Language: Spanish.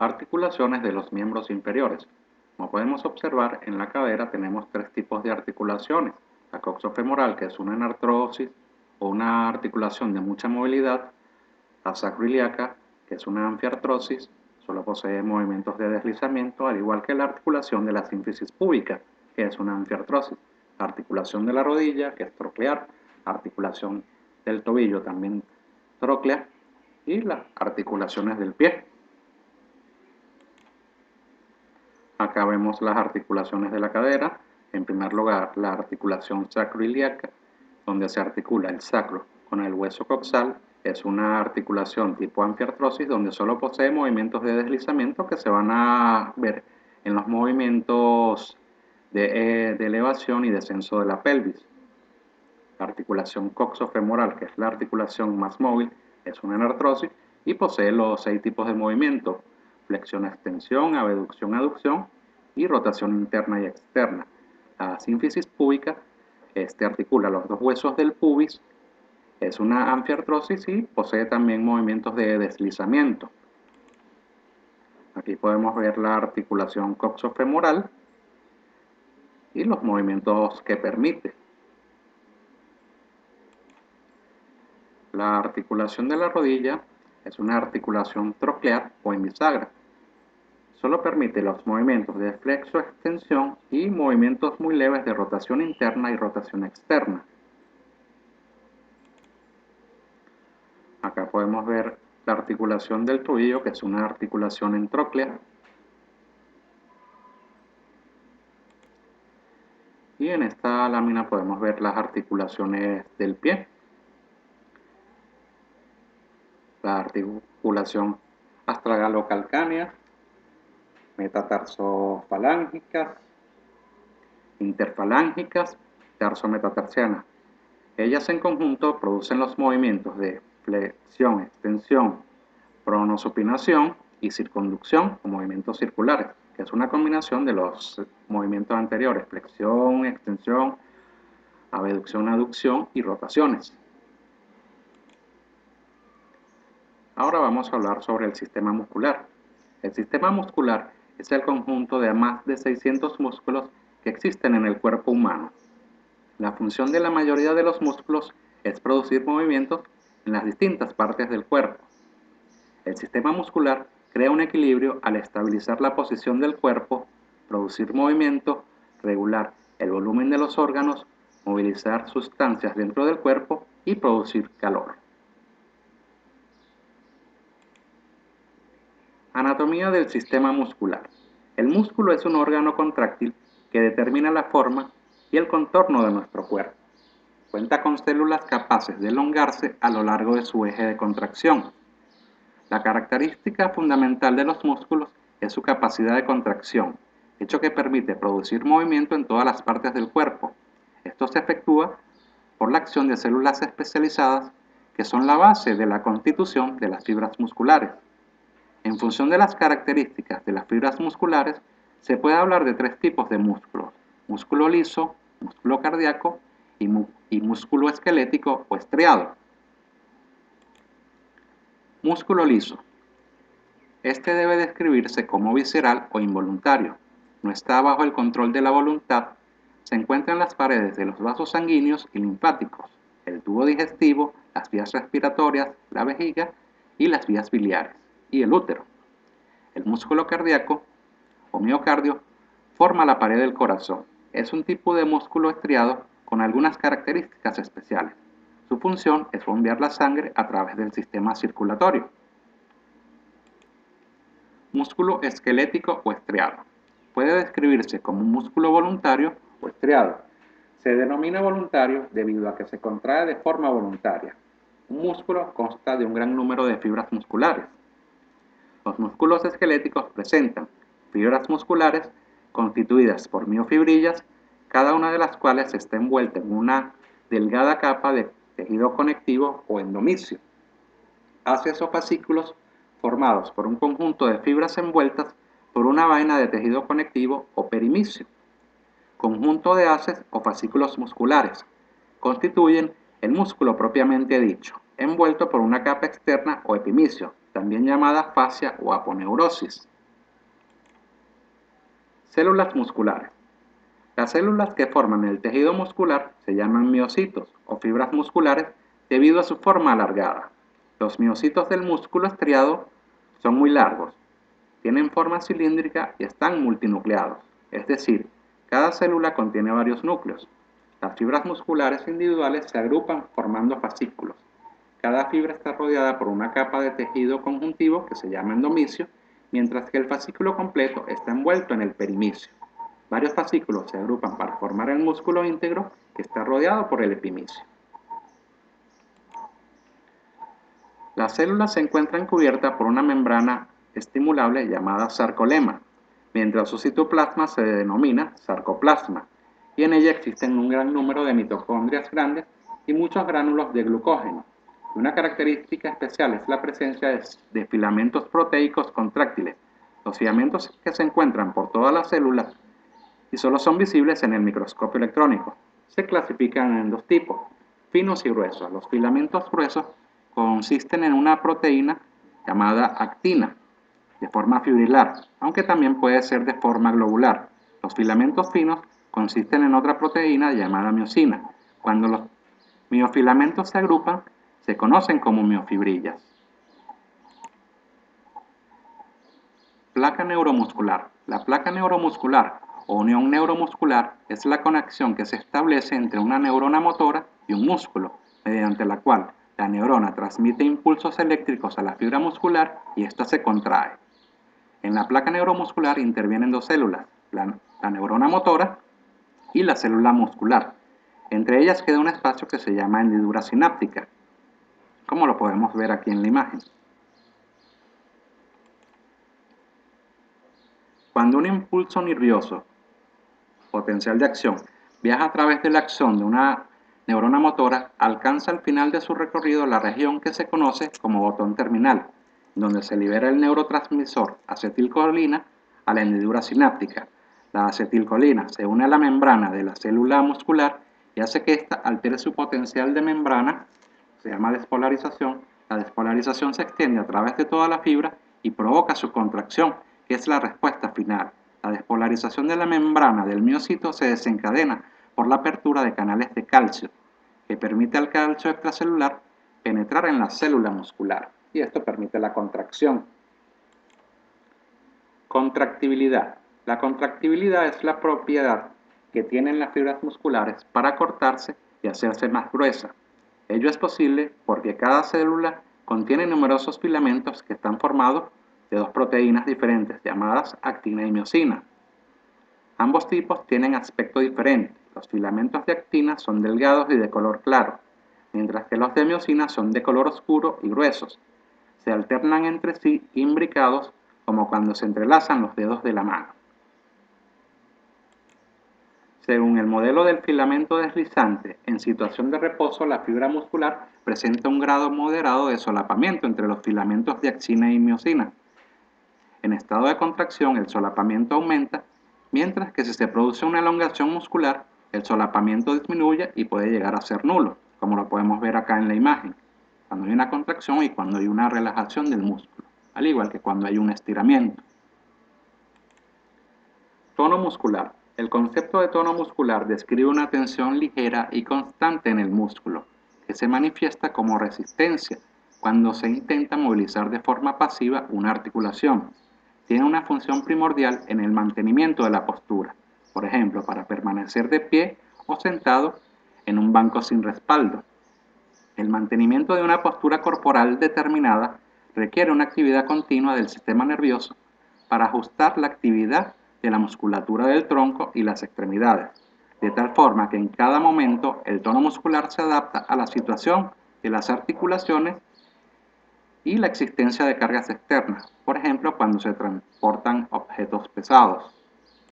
Articulaciones de los miembros inferiores. Como podemos observar, en la cadera tenemos tres tipos de articulaciones. La coxofemoral, que es una anartrosis o una articulación de mucha movilidad. La sacroiliaca, que es una anfiartrosis, solo posee movimientos de deslizamiento, al igual que la articulación de la sínfisis púbica, que es una anfiartrosis. La articulación de la rodilla, que es troclear. La articulación del tobillo, también troclea. Y las articulaciones del pie. Acá vemos las articulaciones de la cadera. En primer lugar, la articulación sacroiliaca, donde se articula el sacro con el hueso coxal. Es una articulación tipo anfiartrosis, donde solo posee movimientos de deslizamiento que se van a ver en los movimientos de elevación y descenso de la pelvis. La articulación coxofemoral, que es la articulación más móvil, es una anartrosis y posee los 6 tipos de movimiento: flexión-extensión, abducción-aducción y rotación interna y externa. La sínfisis púbica articula los dos huesos del pubis, es una anfiartrosis y posee también movimientos de deslizamiento. Aquí podemos ver la articulación coxofemoral y los movimientos que permite. La articulación de la rodilla es una articulación troclear o en bisagra. Solo permite los movimientos de flexo-extensión y movimientos muy leves de rotación interna y rotación externa. Acá podemos ver la articulación del tobillo, que es una articulación en troclea. Y en esta lámina podemos ver las articulaciones del pie. La articulación astragalocalcánea, metatarsofalángica, interfalángicas, tarsometatarsiana. Ellas en conjunto producen los movimientos de flexión, extensión, pronosupinación y circunducción o movimientos circulares, que es una combinación de los movimientos anteriores: flexión, extensión, abducción, aducción y rotaciones. Ahora vamos a hablar sobre el sistema muscular. El sistema muscular es el conjunto de más de 600 músculos que existen en el cuerpo humano. La función de la mayoría de los músculos es producir movimientos en las distintas partes del cuerpo. El sistema muscular crea un equilibrio al estabilizar la posición del cuerpo, producir movimiento, regular el volumen de los órganos, movilizar sustancias dentro del cuerpo y producir calor. Anatomía del sistema muscular. El músculo es un órgano contráctil que determina la forma y el contorno de nuestro cuerpo. Cuenta con células capaces de elongarse a lo largo de su eje de contracción. La característica fundamental de los músculos es su capacidad de contracción, hecho que permite producir movimiento en todas las partes del cuerpo. Esto se efectúa por la acción de células especializadas que son la base de la constitución de las fibras musculares. En función de las características de las fibras musculares, se puede hablar de tres tipos de músculos: músculo liso, músculo cardíaco y músculo esquelético o estriado. Músculo liso. Este debe describirse como visceral o involuntario. No está bajo el control de la voluntad. Se encuentra en las paredes de los vasos sanguíneos y linfáticos, el tubo digestivo, las vías respiratorias, la vejiga y las vías biliares, y el útero. El músculo cardíaco o miocardio forma la pared del corazón. Es un tipo de músculo estriado con algunas características especiales. Su función es bombear la sangre a través del sistema circulatorio. Músculo esquelético o estriado. Puede describirse como un músculo voluntario o estriado. Se denomina voluntario debido a que se contrae de forma voluntaria. Un músculo consta de un gran número de fibras musculares. Los músculos esqueléticos presentan fibras musculares constituidas por miofibrillas, cada una de las cuales está envuelta en una delgada capa de tejido conectivo o endomisio. Haces o fascículos formados por un conjunto de fibras envueltas por una vaina de tejido conectivo o perimisio. Conjunto de haces o fascículos musculares constituyen el músculo propiamente dicho, envuelto por una capa externa o epimisio, también llamada fascia o aponeurosis. Células musculares. Las células que forman el tejido muscular se llaman miocitos o fibras musculares debido a su forma alargada. Los miocitos del músculo estriado son muy largos, tienen forma cilíndrica y están multinucleados, es decir, cada célula contiene varios núcleos. Las fibras musculares individuales se agrupan formando fascículos. Cada fibra está rodeada por una capa de tejido conjuntivo que se llama endomicio, mientras que el fascículo completo está envuelto en el perimicio. Varios fascículos se agrupan para formar el músculo íntegro que está rodeado por el epimicio. Las células se encuentran cubiertas por una membrana estimulable llamada sarcolema, mientras su citoplasma se denomina sarcoplasma, y en ella existen un gran número de mitocondrias grandes y muchos gránulos de glucógeno. Una característica especial es la presencia de filamentos proteicos contráctiles. Los filamentos que se encuentran por todas las células y solo son visibles en el microscopio electrónico. Se clasifican en dos tipos, finos y gruesos. Los filamentos gruesos consisten en una proteína llamada actina, de forma fibrilar, aunque también puede ser de forma globular. Los filamentos finos consisten en otra proteína llamada miosina. Cuando los miofilamentos se agrupan, se conocen como miofibrillas. Placa neuromuscular. La placa neuromuscular o unión neuromuscular es la conexión que se establece entre una neurona motora y un músculo, mediante la cual la neurona transmite impulsos eléctricos a la fibra muscular y ésta se contrae. En la placa neuromuscular intervienen dos células, la neurona motora y la célula muscular. Entre ellas queda un espacio que se llama hendidura sináptica, como lo podemos ver aquí en la imagen. Cuando un impulso nervioso, potencial de acción, viaja a través del axón de una neurona motora, alcanza al final de su recorrido la región que se conoce como botón terminal, donde se libera el neurotransmisor acetilcolina a la hendidura sináptica. La acetilcolina se une a la membrana de la célula muscular y hace que ésta altere su potencial de membrana, se llama despolarización. La despolarización se extiende a través de toda la fibra y provoca su contracción, que es la respuesta final. La despolarización de la membrana del miocito se desencadena por la apertura de canales de calcio, que permite al calcio extracelular penetrar en la célula muscular, y esto permite la contracción. Contractibilidad. La contractibilidad es la propiedad que tienen las fibras musculares para cortarse y hacerse más gruesas. Ello es posible porque cada célula contiene numerosos filamentos que están formados de dos proteínas diferentes llamadas actina y miosina. Ambos tipos tienen aspecto diferente. Los filamentos de actina son delgados y de color claro, mientras que los de miosina son de color oscuro y gruesos. Se alternan entre sí imbricados como cuando se entrelazan los dedos de la mano. Según el modelo del filamento deslizante, en situación de reposo la fibra muscular presenta un grado moderado de solapamiento entre los filamentos de actina y miosina. En estado de contracción el solapamiento aumenta, mientras que si se produce una elongación muscular, el solapamiento disminuye y puede llegar a ser nulo, como lo podemos ver acá en la imagen, cuando hay una contracción y cuando hay una relajación del músculo, al igual que cuando hay un estiramiento. Tono muscular. El concepto de tono muscular describe una tensión ligera y constante en el músculo, que se manifiesta como resistencia cuando se intenta movilizar de forma pasiva una articulación. Tiene una función primordial en el mantenimiento de la postura, por ejemplo, para permanecer de pie o sentado en un banco sin respaldo. El mantenimiento de una postura corporal determinada requiere una actividad continua del sistema nervioso para ajustar la actividad de la musculatura del tronco y las extremidades, de tal forma que en cada momento el tono muscular se adapta a la situación de las articulaciones y la existencia de cargas externas, por ejemplo, cuando se transportan objetos pesados.